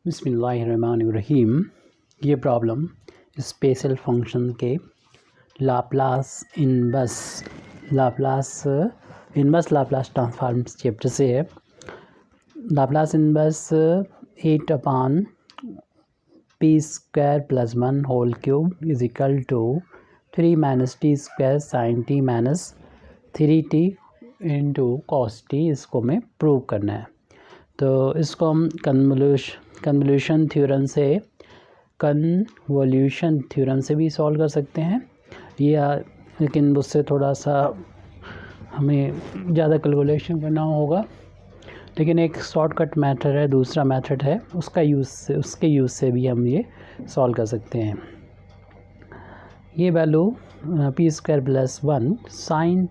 बिस्मिल्लाहिर्रहमानिर्रहीम। ये problem special function के लाप्लास लाप्लास ट्रांसफॉर्म चैप्टर से है। Laplace inverse 8/p² + 1 whole cube is equal to 3 - t² sin t - 3t into cos t। इसको हमें prove करना है। तो इसको हम कन्वोल्यूशन थ्योरम से भी सॉल्व कर सकते हैं लेकिन उससे थोड़ा सा हमें ज़्यादा कैलकुलेशन करना होगा। लेकिन एक शॉर्टकट मेथड है, दूसरा मेथड है, उसके यूज़ से भी हम ये सॉल्व कर सकते हैं। ये वैल्यू p² + 1 साइन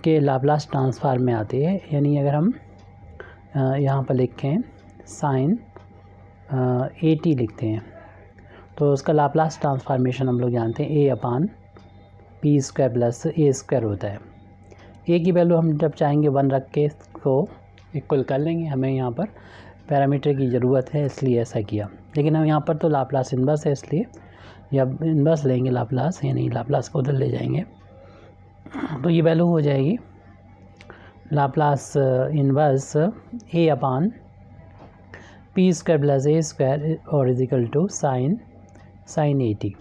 के लाप्लास ट्रांसफॉर्म में आती है। यानी अगर हम यहाँ पर लिखें साइन AT लिखते हैं तो उसका लाप्लास ट्रांसफॉर्मेशन हम लोग जानते हैं a/p² + a² होता है। a की वैल्यू हम जब चाहेंगे 1 रख के इसको इक्वल कर लेंगे। हमें यहाँ पर पैरामीटर की ज़रूरत है इसलिए ऐसा किया। लेकिन हम यहाँ पर तो लाप्लास इनवर्स है, इसलिए जब इनवर्स लेंगे लाप्लास यानी लाप्लास को उधर ले जाएंगे तो ये वैल्यू हो जाएगी लाप्लास इनवर्स a/p² + a² और is equal to sine AT।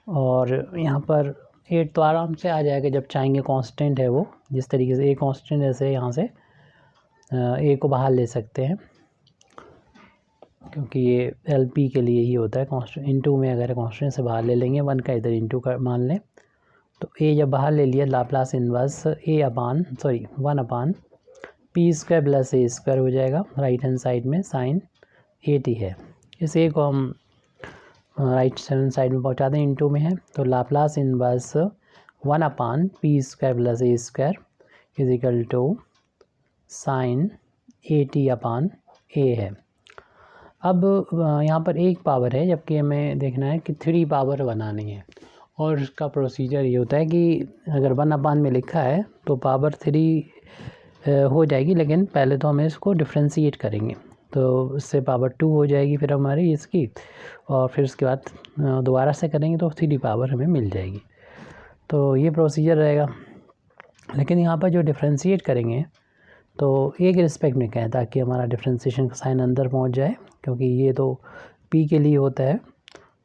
और यहाँ पर 8 तो आराम से आ जाएगा जब चाहेंगे। कांस्टेंट है वो, जिस तरीके से a कांस्टेंट ऐसे यहाँ से a को बाहर ले सकते हैं क्योंकि ये LP के लिए ही होता है। कांस्टेंट इंटू में अगर कांस्टेंट से बाहर ले लेंगे 1 का इधर इंटू कर मान लें तो a जब बाहर ले लिया लाप्लास इनवर्स 1/p² + a² हो जाएगा। राइट हैंड साइड में साइन AT है। इस a को हम राइट हैंड साइड में पहुंचा दें, इंटू में है तो Laplace inverse 1/p² + a² is equal to sine AT/a है। अब यहाँ पर एक पावर है जबकि हमें देखना है कि 3 पावर बनानी है। और इसका प्रोसीजर ये होता है कि अगर 1/p में लिखा है तो पावर 3 हो जाएगी, लेकिन पहले तो हमें इसको डिफ्रेंशिएट करेंगे तो इससे पावर 2 हो जाएगी फिर हमारी इसकी, और फिर उसके बाद दोबारा से करेंगे तो 3 पावर हमें मिल जाएगी। तो ये प्रोसीजर रहेगा। लेकिन यहाँ पर जो डिफ्रेंशिएट करेंगे तो a के रिस्पेक्ट में कहें ताकि हमारा डिफ्रेंशिएशन का साइन अंदर पहुँच जाए, क्योंकि ये तो p के लिए होता है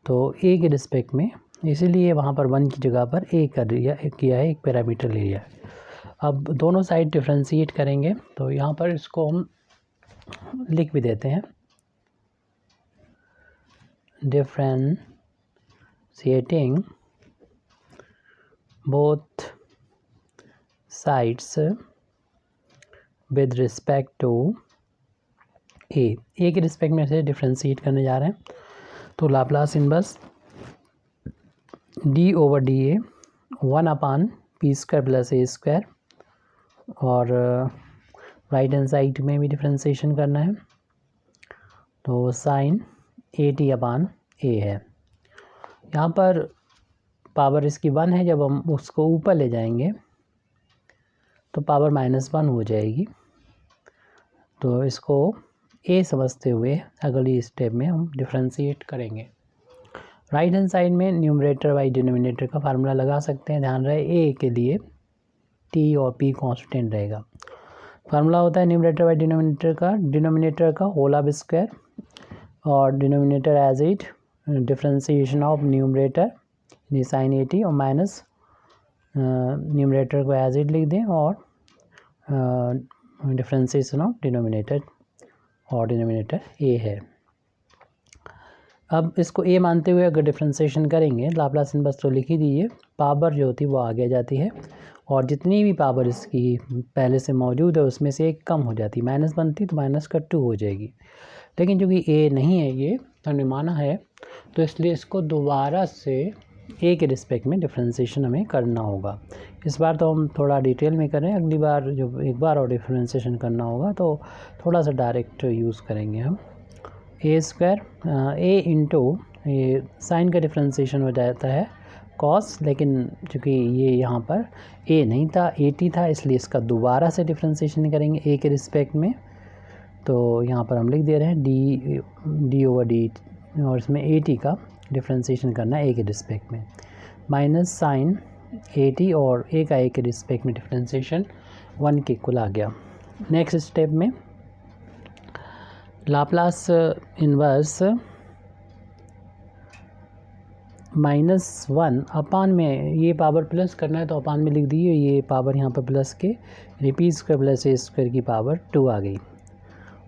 तो a के रिस्पेक्ट में, इसीलिए वहाँ पर 1 की जगह पर a किया है, एक पैरामीटर ले लिया। अब दोनों साइड डिफ्रेंशिएट करेंगे तो यहाँ पर इसको हम लिख भी देते हैं differentiating both sides with respect to a के रिस्पेक्ट में से डिफ्रेंशिएट करने जा रहे हैं तो Laplace inverse d/dA 1/p² + a² और राइट हैंड साइड में भी डिफ्रेंशिएशन करना है तो साइन AT/a है। यहाँ पर पावर इसकी 1 है, जब हम उसको ऊपर ले जाएंगे तो पावर -1 हो जाएगी। तो इसको a समझते हुए अगली स्टेप में हम डिफ्रेंशिएट करेंगे। राइट हैंड साइड में न्यूमरेटर बाई डिनोमिनेटर का फार्मूला लगा सकते हैं। ध्यान रहे a के लिए t और p कांस्टेंट रहेगा। फार्मूला होता है न्यूमरेटर बाई डिनोमिनेटर का होल² और denominator as it differentiation of numerator sine AT और माइनस न्यूमरेटर को एज इट लिख दें और डिफ्रेंशिएशन ऑफ डिनोमिनेटर और डिनोमिनेटर a है। अब इसको a मानते हुए अगर डिफ्रेंशिएशन करेंगे लाप्लास इनवर्स तो लिख ही दीजिए, पावर जो होती है वो आगे जाती है और जितनी भी पावर इसकी पहले से मौजूद है उसमें से एक कम हो जाती है, माइनस बनती तो माइनस का 2 हो जाएगी। लेकिन चूँकि a नहीं है, ये हमने माना है, तो इसलिए इसको दोबारा से a के रिस्पेक्ट में डिफ्रेंशिएशन हमें करना होगा। इस बार तो हम थोड़ा डिटेल में करें, अगली बार जब एक बार और डिफ्रेंशिएशन करना होगा तो थोड़ा सा डायरेक्ट यूज़ करेंगे हम। a² a इंटू साइन का डिफ्रेंशिएशन हो जाता है कॉस, लेकिन चूँकि ये यहाँ पर a नहीं था AT था, इसलिए इसका दोबारा से डिफ्रेंशिएशन करेंगे a के रिस्पेक्ट में तो यहाँ पर हम लिख दे रहे हैं डी ओवर डी, और इसमें ए टी का डिफ्रेंशिएशन करना है ए के रिस्पेक्ट में, माइनस साइन ए टी और ए का ए के रिस्पेक्ट में डिफ्रेंशिएशन 1 के इक्वल आ गया। नेक्स्ट स्टेप में लाप्लास इन्वर्स -1 अपान में, ये पावर प्लस करना है तो अपान में लिख दिए, ये पावर यहाँ पर प्लस के पी स्क्वायर प्लस ए स्क्वायर की पावर 2 आ गई।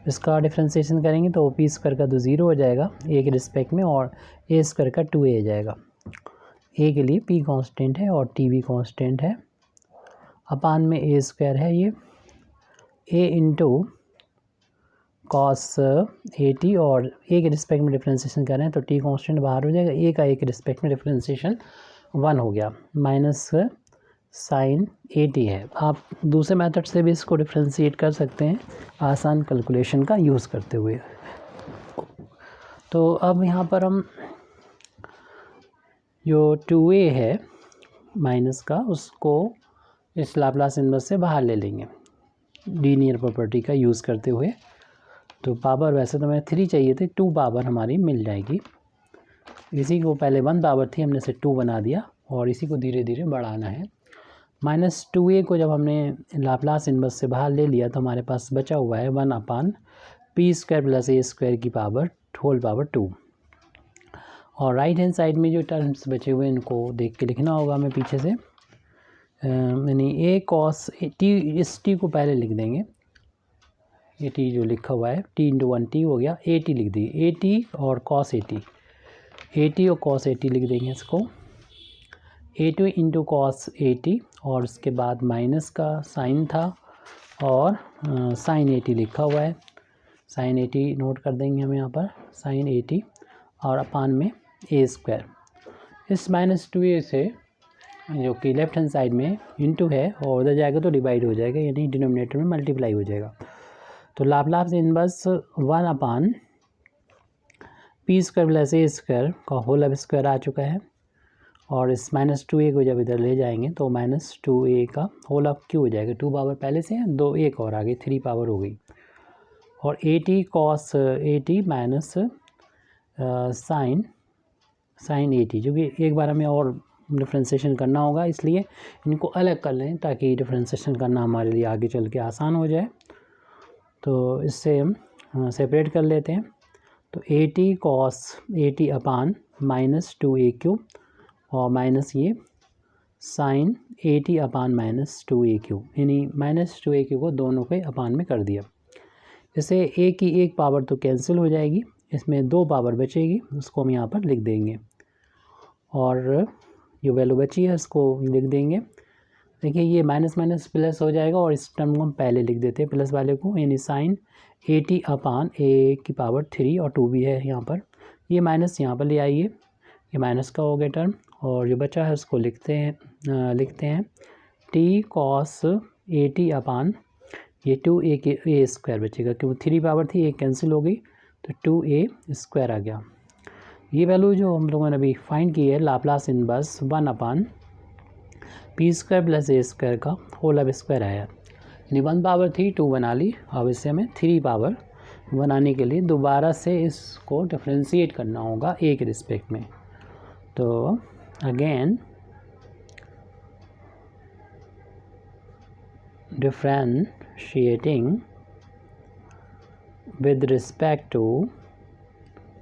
इसका डिफ्रेंशिएशन करेंगे तो पी स्क्वायर का तो 0 हो जाएगा ए के रिस्पेक्ट में, और ए स्क्वायर का 2a आ जाएगा। ए के लिए पी कांस्टेंट है और टी भी कांस्टेंट है, अपान में ए स्क्वायर है, ये ए इंटू कॉस ए टी, और ए के रिस्पेक्ट में डिफ्रेंशिएशन कर रहे हैं तो टी कांस्टेंट बाहर हो जाएगा, ए का ए के रिस्पेक्ट में डिफ्रेंशिएशन 1 हो गया, माइनस साइन ए टी है। आप दूसरे मेथड से भी इसको डिफ्रेंशिएट कर सकते हैं आसान कैलकुलेशन का यूज़ करते हुए। तो अब यहाँ पर हम जो 2a है माइनस का, उसको इस लाप्लास इन्वर्स से बाहर ले लेंगे लीनियर प्रॉपर्टी का यूज़ करते हुए। तो पावर वैसे तो हमें 3 चाहिए थे, 2 पावर हमारी मिल जाएगी। इसी को पहले 1 पावर थी, हमने इसे 2 बना दिया और इसी को धीरे धीरे बढ़ाना है। -2a को जब हमने लाप्लास इन्वर्स से बाहर ले लिया तो हमारे पास बचा हुआ है 1 अपान पी स्क्वायर प्लस ए स्क्वायर की पावर होल पावर 2। और राइट हैंड साइड में जो टर्म्स बचे हुए हैं इनको देख के लिखना होगा हमें पीछे से, यानी ए कॉस टी, इस टी को पहले लिख देंगे, ए टी जो लिखा हुआ है टी इंटू 1 टी हो गया, ए टी लिख दी, ए टी और कॉस ए टी और कॉस ए टी लिख देंगे इसको, a two into cos A T, और उसके बाद माइनस का साइन था और साइन ए टी लिखा हुआ है, साइन ए टी नोट कर देंगे हम यहाँ पर, साइन ए टी और अपान में ए स्क्वायर। इस -2a से जो कि लेफ्ट हैंड साइड में इंटू है और उधर जाएगा तो डिवाइड हो जाएगा, यानी डिनोमिनेटर में मल्टीप्लाई हो जाएगा। तो लाप्लास इन्वर्स 1 अपान पी स्क्वायर प्लस ए स्क्वायर का होल अब स्क्वायर आ चुका है, और इस -2a को जब इधर ले जाएंगे तो -2a का होल अब क्यों हो जाएगा, 2 पावर पहले से है, 2 एक और आ गई, 3 पावर हो गई, और A T cos A T minus sine A T, जो कि एक बार हमें और डिफ्रेंशिएशन करना होगा, इसलिए इनको अलग कर लें ताकि डिफ्रेंशिएशन करना हमारे लिए आगे चल के आसान हो जाए। तो इससे हम सेपरेट कर लेते हैं, तो A T cos A T upon -2a cube और माइनस ये sine A T upon -2a cube, यानी -2a क्यूब को दोनों के अपान में कर दिया। इससे ए की एक पावर तो कैंसिल हो जाएगी, इसमें 2 पावर बचेगी, उसको हम यहाँ पर लिख देंगे, और जो वैल्यू बची है उसको लिख देंगे। देखिए ये माइनस माइनस प्लस हो जाएगा, और इस टर्म को हम पहले लिख देते हैं प्लस वाले को, यानी साइन ए टी अपान ए की पावर 3 और 2 भी है यहाँ पर, ये माइनस यहाँ पर ले आइए, ये माइनस का हो गया टर्म, और जो बचा है उसको लिखते हैं टी कॉस ए टी अपान ये 2a के ए स्क्वायर बचेगा, क्योंकि 3 पावर थी, एक कैंसिल हो गई तो 2a स्क्वायर आ गया। ये वैल्यू जो हम लोगों ने अभी फाइंड की है लाप्लास इन्वर्स 1 अपान पी स्क्वायर प्लस ए स्क्वायर का होल अब स्क्वायर आया, यानी 1 पावर थी 2 बना ली, अब इससे हमें 3 पावर बनाने के लिए दोबारा से इसको डिफ्रेंशिएट करना होगा ए के रिस्पेक्ट में। तो again differentiating with respect to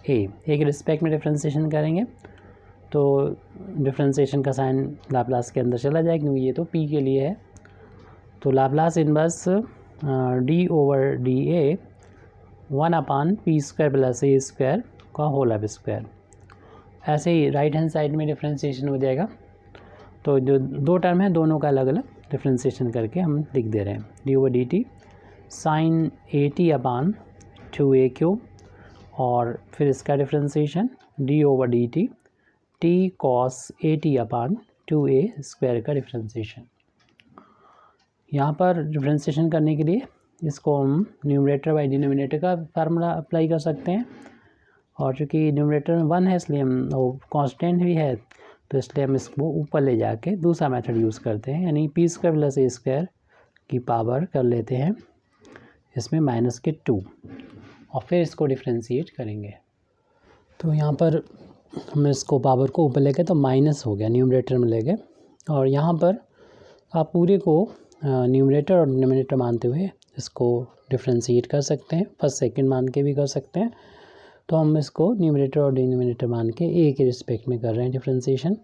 a के रिस्पेक्ट में डिफ्रेंशिएशन करेंगे तो डिफ्रेंशिएशन का साइन लाप्लास के अंदर चला जाएगा, क्योंकि ये तो पी के लिए है। तो Laplace inverse D over D A 1 upon P square plus A square का होल अब स्क्वायर। ऐसे ही राइट हैंड साइड में डिफ्रेंशिएशन हो जाएगा, तो जो 2 टर्म है दोनों का अलग अलग डिफ्रेंशिएशन करके हम लिख दे रहे हैं, D over D T sine A T upon 2a cube, और फिर इसका differentiation D over D T T cos ए टी अपान 2a स्क्वायर का डिफ्रेंशिएशन। यहाँ पर डिफ्रेंशिएशन करने के लिए इसको हम न्यूमरेटर बाई डिनोमिनेटर का फार्मूला अप्लाई कर सकते हैं, और चूँकि न्यूमरेटर में 1 है इसलिए हम वो कांस्टेंट भी है, तो इसलिए हम इसको ऊपर ले जाके दूसरा मेथड यूज़ करते हैं, यानी पी स्क्वायर प्लस ए स्क्वायर की पावर कर लेते हैं इसमें माइनस के 2 और फिर इसको डिफ्रेंशिएट करेंगे। तो यहाँ पर हम इसको पावर को ऊपर ले गए तो माइनस हो गया, न्यूमरेटर में ले गए। और यहाँ पर आप पूरे को न्यूमरेटर और डिनोमिनेटर मानते हुए इसको डिफ्रेंशिएट कर सकते हैं, फर्स्ट सेकंड मान के भी कर सकते हैं। तो हम इसको न्यूमरेटर और डिनोमिनेटर मान के ए के रिस्पेक्ट में कर रहे हैं डिफ्रेंशिएशन।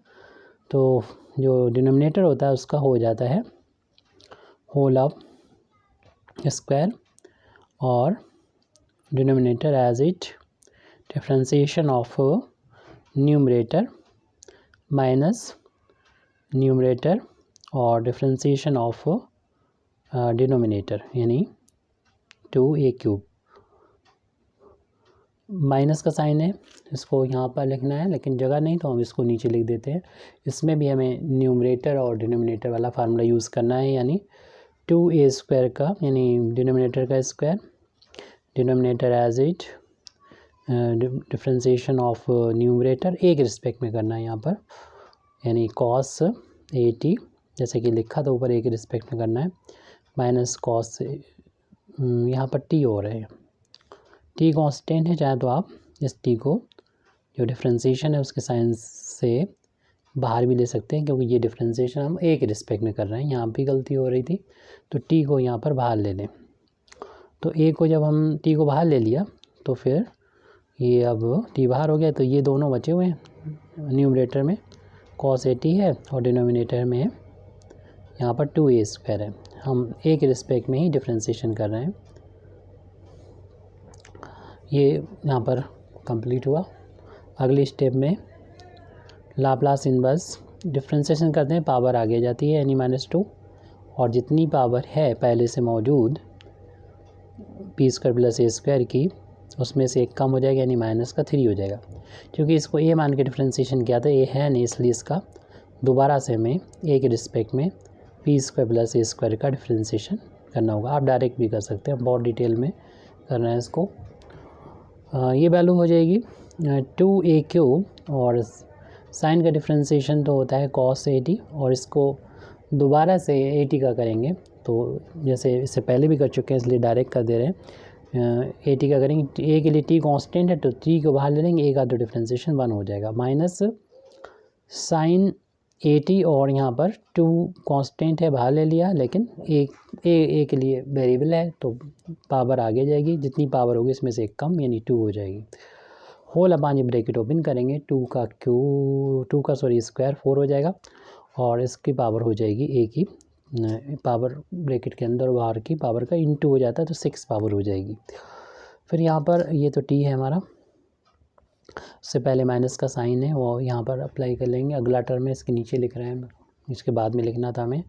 तो जो डिनोमिनेटर होता है उसका हो जाता है होल ऑफ स्क्वायर और denominator as it differentiation of numerator minus numerator और डिफ्रेंशिएशन ऑफ डिनोमिनेटर यानी 2a³। माइनस का साइन है, इसको यहाँ पर लिखना है लेकिन जगह नहीं तो हम इसको नीचे लिख देते हैं। इसमें भी हमें न्यूमरेटर और डिनोमिनेटर वाला फार्मूला यूज़ करना है, यानी 2a² का यानी डिनोमिनेटर का square, denominator as it differentiation of numerator a के रिस्पेक्ट में करना है यहाँ पर, यानी cos at जैसे कि लिखा था ऊपर ए के रिस्पेक्ट में करना है, माइनस कॉस यहाँ पर टी हो रहे हैं, टी कांस्टेंट है, चाहे तो आप इस टी को जो डिफ्रेंशिएशन है उसके साइन से बाहर भी ले सकते हैं, क्योंकि ये डिफ्रेंशिएशन हम ए के रिस्पेक्ट में कर रहे हैं, यहाँ भी गलती हो रही थी। तो टी को यहाँ पर बाहर ले लें। तो ए को जब हम टी को बाहर ले लिया तो फिर ये अब टी बाहर हो गया, तो ये दोनों बचे हुए हैं न्यूमरेटर में cos at है और डिनोमिनेटर में यहाँ पर 2a² है। हम ए के रिस्पेक्ट में ही डिफ्रेंशिएशन कर रहे हैं। ये यहाँ पर कंप्लीट हुआ। अगली स्टेप में लाप्लास इनवर्स डिफ्रेंशिएशन करते हैं, पावर आगे जाती है n-2 और जितनी पावर है पहले से मौजूद p² + a² की उसमें से एक कम हो जाएगा, यानी माइनस का 3 हो जाएगा। क्योंकि इसको ए मान के डिफ्रेंशिएशन किया था, ए है नहीं, इसलिए इसका दोबारा से हमें ए के रिस्पेक्ट में p² + a² का डिफ्रेंशिएशन करना होगा। आप डायरेक्ट भी कर सकते हैं, बहुत डिटेल में कर रहे हैं इसको। ये वैल्यू हो जाएगी 2a³ और साइन का डिफ्रेंशिएशन तो होता है cos at और इसको दोबारा से at का करेंगे, तो जैसे इससे पहले भी कर चुके हैं इसलिए डायरेक्ट कर दे रहे हैं। at का करेंगे, ए के लिए t कांस्टेंट है तो t को बाहर ले लेंगे, ए का तो डिफ्रेंशिएशन 1 हो जाएगा, माइनस साइन at और यहाँ पर 2 कांस्टेंट है बाहर ले लिया, लेकिन ए के लिए वेरिएबल है तो पावर आगे जाएगी, जितनी पावर होगी इसमें से एक कम यानी 2 हो जाएगी। होल अपान ये ब्रैकेट ओपन करेंगे, 2 का स्क्वायर 4 हो जाएगा और इसकी पावर हो जाएगी ए की पावर ब्रैकेट के अंदर और बाहर की पावर का * हो जाता है तो 6 पावर हो जाएगी। फिर यहाँ पर ये तो टी है हमारा, उससे पहले माइनस का साइन है वो यहाँ पर अप्लाई कर लेंगे। अगला टर्म है इसके नीचे लिख रहे हैं, इसके बाद में लिखना था हमें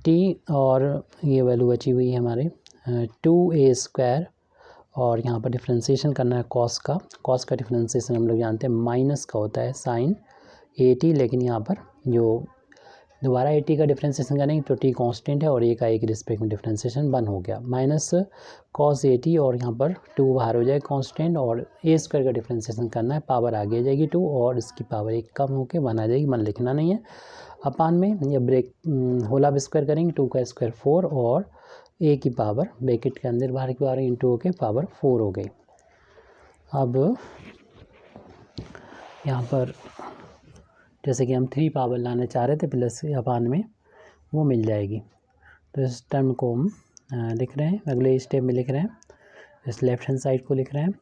टी और ये वैल्यू बची हुई है हमारे 2a² और यहाँ पर डिफ्रेंशिएशन करना है कॉस का डिफ्रेंशिएशन हम लोग जानते हैं माइनस का होता है साइन at, लेकिन यहाँ पर जो दोबारा at का डिफ्रेंशिएशन करेंगे तो t कांस्टेंट है और a का के रिस्पेक्ट में डिफ्रेंशिएशन 1 हो गया, माइनस cos at और यहाँ पर 2 बाहर हो जाएगा कांस्टेंट और a² का डिफ्रेंशिएशन करना है, पावर आगे जाएगी 2 और इसकी पावर 1 कम होकर 1 आ जाएगी, 1 लिखना नहीं है। अपान में ये ब्रेक होल ऑफ स्क्वायर करेंगे, 2 का स्क्वायर 4 और a की पावर ब्रैकेट के अंदर बाहर की पावर * होके पावर 4 हो गई। अब यहाँ पर जैसे कि हम 3 पावर लाना चाह रहे थे प्लस अपान में, वो मिल जाएगी। तो इस टर्म को हम लिख रहे हैं, अगले स्टेप में लिख रहे हैं, इस लेफ्ट हैंड साइड को लिख रहे हैं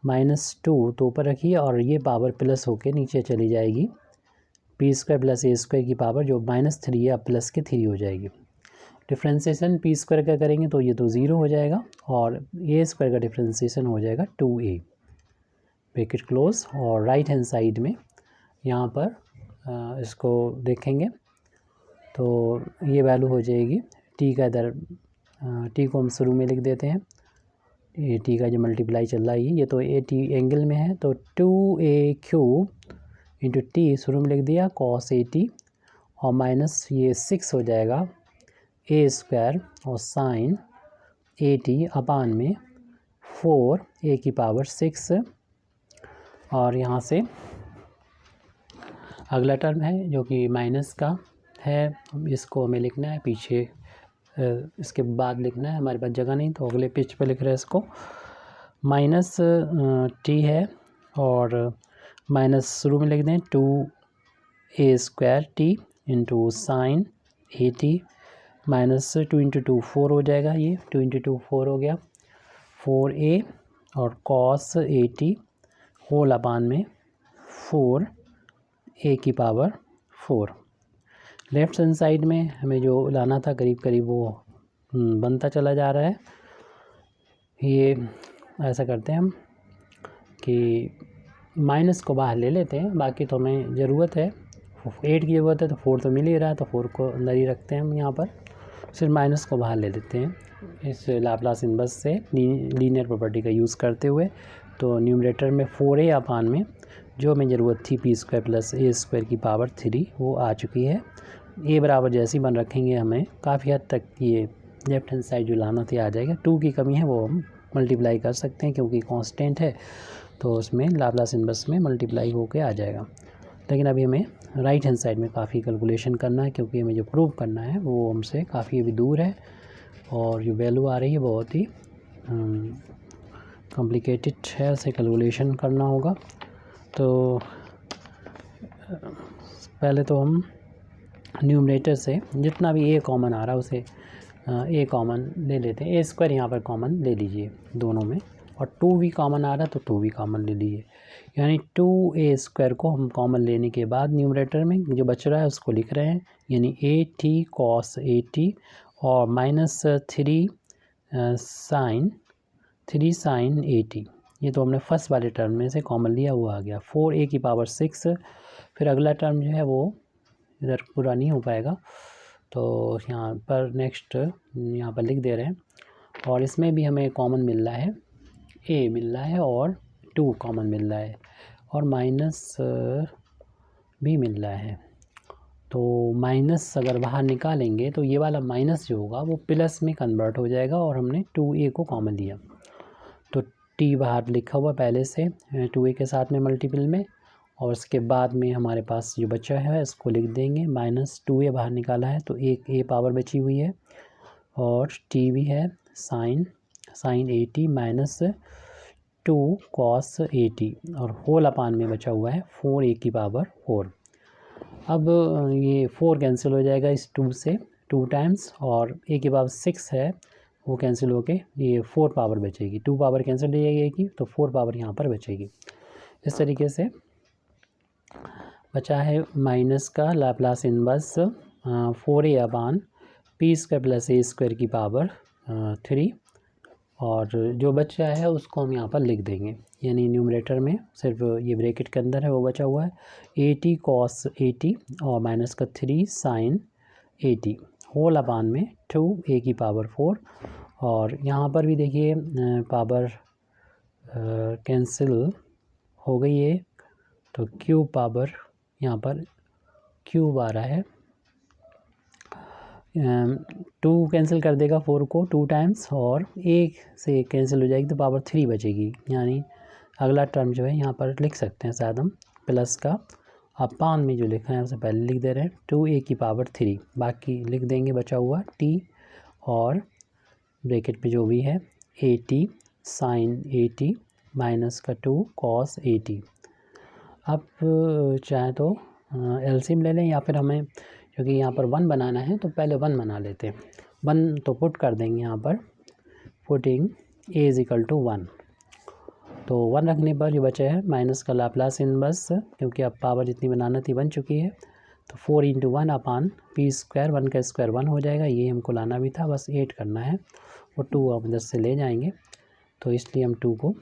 -2 तो ऊपर रखिए और ये पावर प्लस होके नीचे चली जाएगी, p² + a² की पावर जो -3 है अब प्लस के 3 हो जाएगी। डिफ्रेंशिएशन p² का करेंगे तो ये तो 0 हो जाएगा और a² का डिफ्रेंशिएशन हो जाएगा 2a, ब्रैकेट क्लोज। और राइट हैंड साइड में यहाँ पर इसको देखेंगे तो ये वैल्यू हो जाएगी t का इधर t को हम शुरू में लिख देते हैं, ये t का जो मल्टीप्लाई चल रहा है ये तो at एंगल में है तो 2a³ × t शुरू में लिख दिया cos at और माइनस ये 6 हो जाएगा a² और साइन at अपान में 4 a की पावर 6 और यहाँ से अगला टर्म है जो कि माइनस का है, इसको हमें लिखना है पीछे इसके बाद लिखना है, हमारे पास जगह नहीं तो अगले पेज पे लिख रहे हैं इसको। माइनस टी है और माइनस शुरू में लिख दें 2a² T into sine A T minus 2 × 2 4 हो जाएगा, ये 2 × 2 4 हो गया, 4a और कॉस ए टी होल अपान में 4a की पावर 4। लेफ्ट हैंड साइड में हमें जो लाना था करीब करीब वो बनता चला जा रहा है। ये ऐसा करते हैं हम कि माइनस को बाहर ले लेते हैं, बाकी तो हमें ज़रूरत है 8 की ज़रूरत है तो 4 तो मिल ही रहा है, तो 4 को अंदर ही रखते हैं हम यहाँ पर, सिर्फ माइनस को बाहर ले लेते हैं इस लाप्लास इनवर्स से लीनियर प्रॉपर्टी का यूज़ करते हुए। तो न्यूमरेटर में 4a अपान में जो हमें ज़रूरत थी p² + a² की पावर 3 वो आ चुकी है। a बराबर जैसे ही बन रखेंगे हमें काफ़ी हद तक ये लेफ्ट हैंड साइड जो लाना थी आ जाएगा। 2 की कमी है वो हम मल्टीप्लाई कर सकते हैं क्योंकि कांस्टेंट है तो उसमें लाप्लास इनवर्स में मल्टीप्लाई होके आ जाएगा। लेकिन अभी हमें राइट हैंड साइड में काफ़ी कैलकुलेशन करना है क्योंकि हमें जो प्रूव करना है वो हमसे काफ़ी अभी दूर है और जो वैल्यू आ रही है बहुत ही कॉम्प्लिकेटेड है, उसे कैलकुलेशन करना होगा। तो पहले तो हम न्यूमरेटर से जितना भी a कॉमन आ रहा है उसे a कॉमन ले लेते हैं। a² यहाँ पर कॉमन ले लीजिए दोनों में, और 2 भी कॉमन आ रहा है तो 2 भी कॉमन ले लीजिए, यानी 2a² को हम कॉमन लेने के बाद न्यूमरेटर में जो बच रहा है उसको लिख रहे हैं, यानी a t cos a t और माइनस 3 sin a t। ये तो हमने फर्स्ट वाले टर्म में से कॉमन लिया हुआ आ गया। 4a की पावर 6, फिर अगला टर्म जो है वो इधर पूरा नहीं हो पाएगा तो यहाँ पर नेक्स्ट यहाँ पर लिख दे रहे हैं, और इसमें भी हमें कॉमन मिल रहा है, a मिल रहा है और 2 कॉमन मिल रहा है और माइनस भी मिल रहा है। तो माइनस अगर बाहर निकालेंगे तो ये वाला माइनस जो होगा वो प्लस में कन्वर्ट हो जाएगा और हमने 2a को कॉमन लिया तो t बाहर लिखा हुआ पहले से 2a के साथ में मल्टीपल में, और उसके बाद में हमारे पास जो बचा है इसको लिख देंगे। माइनस 2a बाहर निकाला है तो एक a पावर बची हुई है और t भी है sine A T minus 2 cos A T और होल अपान में बचा हुआ है 4a की पावर 4। अब ये 4 कैंसिल हो जाएगा इस 2 से 2 टाइम्स, और a की पावर 6 है वो कैंसिल होके ये 4 पावर बचेगी, 2 पावर कैंसिल हो जाएगी की तो 4 पावर यहाँ पर बचेगी। इस तरीके से बचा है माइनस का लाप्लास इनवर्स 4a अपान p² + a² की पावर 3, और जो बचा है उसको हम यहाँ पर लिख देंगे, यानी न्यूमरेटर में सिर्फ ये ब्रैकेट के अंदर है वो बचा हुआ है a t cos a t और माइनस का 3 sin a t whole upon में 2a की पावर 4, और यहाँ पर भी देखिए पावर कैंसिल हो गई है तो क्यूब पावर यहाँ पर क्यूब आ रहा है, 2 कैंसिल कर देगा 4 को 2 टाइम्स और 1 से कैंसिल हो जाएगी तो पावर 3 बचेगी, यानी अगला टर्म जो है यहाँ पर लिख सकते हैं शायद हम प्लस का अपान में जो लिखा है उसे पहले लिख दे रहे हैं 2a की पावर 3, बाकी लिख देंगे बचा हुआ t और ब्रैकेट में जो भी है a t sine a t minus का 2 cos a t। अब चाहे तो एलसीएम ले लें या फिर हमें क्योंकि यहाँ पर 1 बनाना है तो पहले 1 बना लेते हैं। 1 तो पुट कर देंगे यहाँ पर, पुटिंग a = 1, तो 1 रखने पर जो बचा है माइनस का लाप्लास इनवर्स, क्योंकि अब पावर जितनी बनाना थी बन चुकी है तो 4 × 1 अपान p², 1 का स्क्वायर 1 हो जाएगा, ये हमको लाना भी था बस 8 करना है और 2 आप इधर से ले जाएंगे तो इसलिए हम 2 को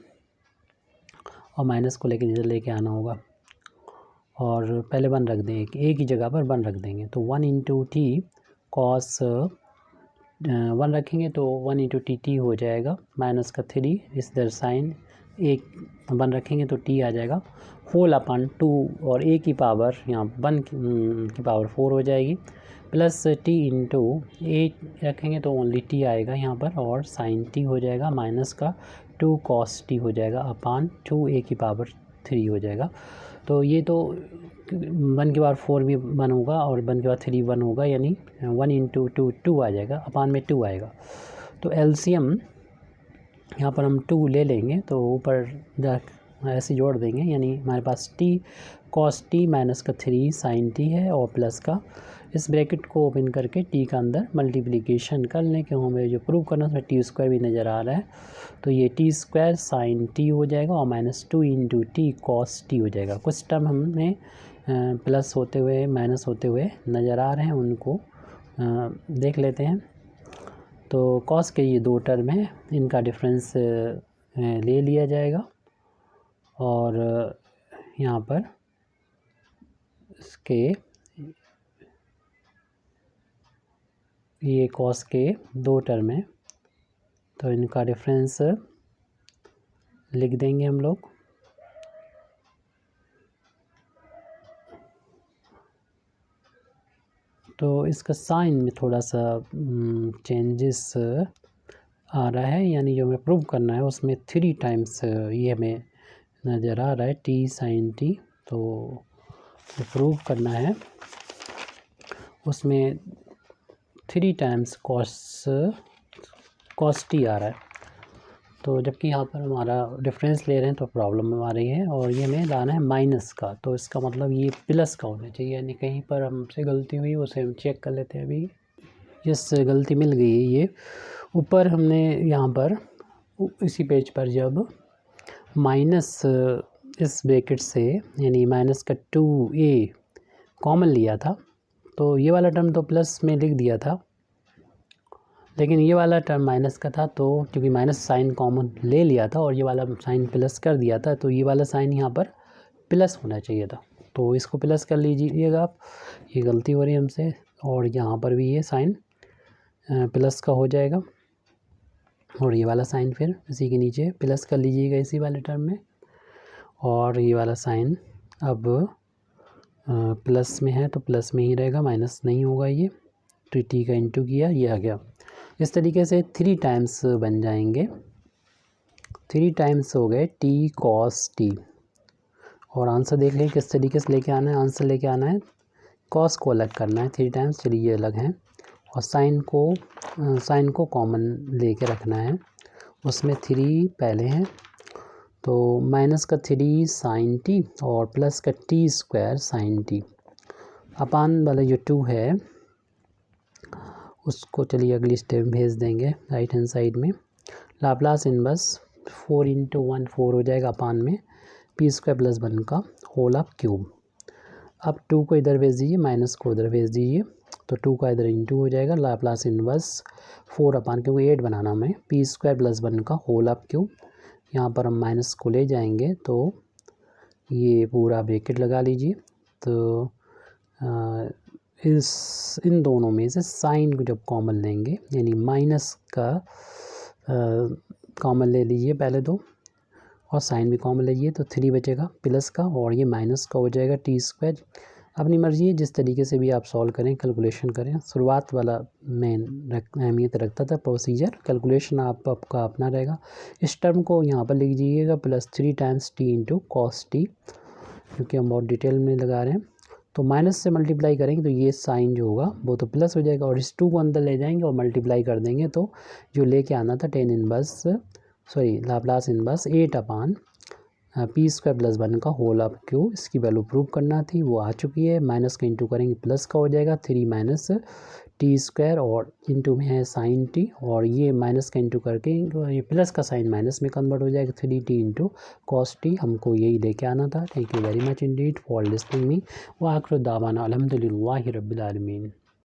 और माइनस को लेके इधर लेके आना होगा, और पहले 1 रख दें, a की जगह पर 1 रख देंगे तो 1 × t cos 1 रखेंगे तो 1 × t हो जाएगा, माइनस का 3 इस इधर साइन 1 रखेंगे तो t आ जाएगा होल अपान 2 और a की पावर यहाँ 1 की पावर 4 हो जाएगी, प्लस t × a रखेंगे तो ओनली t आएगा यहाँ पर और साइन t हो जाएगा, माइनस का 2 cos t हो जाएगा अपान 2a की पावर 3 हो जाएगा। तो ये तो 1 के बाद 4 भी 1 होगा और 1 के बाद 3 1 होगा, यानी 1 इंटू 2 2 आ जाएगा, अपान में 2 आएगा। तो एलसीएम यहाँ पर हम 2 ले लेंगे, तो ऊपर जा ऐसे जोड़ देंगे, यानी हमारे पास t cos t माइनस का 3 sin t है और प्लस का, इस ब्रैकेट को ओपन करके t का अंदर मल्टीप्लिकेशन कर लें, क्यों हमें जो प्रूव करना है टी स्क्वायर भी नज़र आ रहा है। तो ये टी स्क्वायर साइन टी हो जाएगा और minus 2 into T cos T हो जाएगा। कुछ टर्म हमने प्लस होते हुए माइनस होते हुए नज़र आ रहे हैं, उनको देख लेते हैं। तो कॉस के ये 2 टर्म हैं, इनका डिफरेंस ले लिया जाएगा और यहाँ पर इसके ये कॉस के 2 टर्म हैं, तो इनका डिफरेंस लिख देंगे हम लोग। तो इसका साइन में थोड़ा सा चेंजेस आ रहा है, यानी जो हमें प्रूव करना है उसमें 3 टाइम्स ये हमें नज़र आ रहा है टी साइन टी। तो प्रूव करना है उसमें 3 टाइम्स कॉस टी आ रहा है। तो जबकि यहाँ पर हमारा डिफरेंस ले रहे हैं तो प्रॉब्लम आ रही है, और ये हमें लाना है माइनस का, तो इसका मतलब ये प्लस का होना चाहिए, यानी कहीं पर हमसे गलती हुई उसे हम चेक कर लेते हैं। अभी यस, गलती मिल गई है। ये ऊपर हमने यहाँ पर इसी पेज पर जब माइनस इस ब्रैकेट से यानी माइनस का 2a कॉमन लिया था, तो ये वाला टर्म तो प्लस में लिख दिया था, लेकिन ये वाला टर्म माइनस का था, तो क्योंकि माइनस साइन कॉमन ले लिया था और ये वाला साइन प्लस कर दिया था, तो ये वाला साइन यहाँ पर प्लस होना चाहिए था, तो इसको प्लस कर लीजिएगा आप। ये गलती हो रही है हमसे, और यहाँ पर भी ये साइन प्लस का हो जाएगा, और ये वाला साइन फिर इसी के नीचे प्लस कर लीजिएगा इसी वाले टर्म में, और ये वाला साइन अब प्लस में है तो प्लस में ही रहेगा, माइनस नहीं होगा। ये तो टी का इंटू किया, ये आ गया। इस तरीके से 3 टाइम्स बन जाएंगे, 3 टाइम्स हो गए टी कॉस टी। और आंसर देख लें किस तरीके से लेके आना है। आंसर लेके आना है, कॉस को अलग करना है 3 टाइम्स, चलिए ये अलग है, और साइन को कॉमन लेके रखना है, उसमें 3 पहले हैं, तो माइनस का 3 साइन टी और प्लस का टी स्क्वायर साइन टी, अपान वाला जो 2 है उसको चलिए अगली स्टेप में भेज देंगे राइट हैंड साइड में। लाप्लास इनवर्स 4 इंटू 1 4 हो जाएगा, अपान में पी स्क्वायर प्लस 1 का होल ऑफ क्यूब। अब 2 को इधर भेज दीजिए, माइनस को उधर भेज दीजिए, तो 2 का इधर इंटू हो जाएगा, लाप्लास इनवर्स 4 अपान क्योंकि 8 बनाना हमें पी स्क्वायर प्लस 1 का होल ऑफ क्यूब। यहाँ पर हम माइनस को ले जाएंगे तो ये पूरा ब्रैकेट लगा लीजिए। तो इन दोनों में से साइन को जब कॉमन लेंगे, यानी माइनस का कॉमन ले लीजिए पहले 2, और साइन भी कॉमन लीजिए, तो 3 बचेगा प्लस का, और ये माइनस का हो जाएगा टी स्क्वायर। अपनी मर्जी है, जिस तरीके से भी आप सॉल्व करें, कैलकुलेशन करें। शुरुआत वाला मेन अहमियत रखता था प्रोसीजर, कैलकुलेशन आपका अपना रहेगा। इस टर्म को यहाँ पर लिख दीजिएगा plus 3 times T into cos T, क्योंकि हम बहुत डिटेल में लगा रहे हैं। तो माइनस से मल्टीप्लाई करेंगे तो ये साइन जो होगा वो तो प्लस हो जाएगा, और इस 2 को अंदर ले जाएंगे और मल्टीप्लाई कर देंगे, तो जो लेके आना था लाप्लास इनवर्स 8 अपान पी स्क्वायर प्लस 1 का होल ऑफ क्यूब, इसकी वैल्यू प्रूव करना थी, वो आ चुकी है। माइनस का इंटू करेंगे प्लस का हो जाएगा 3 माइनस टी स्क्वायर, और इंटू में है साइन टी, और ये माइनस का इंटू करके ये प्लस का साइन माइनस में कन्वर्ट हो जाएगा 3t इंटू कॉस टी। हमको यही लेके आना था। Thank you very much Indeed for listening me. व आखिर दावाना अल्हम्दुलिल्लाहि रब्बिल आलमीन।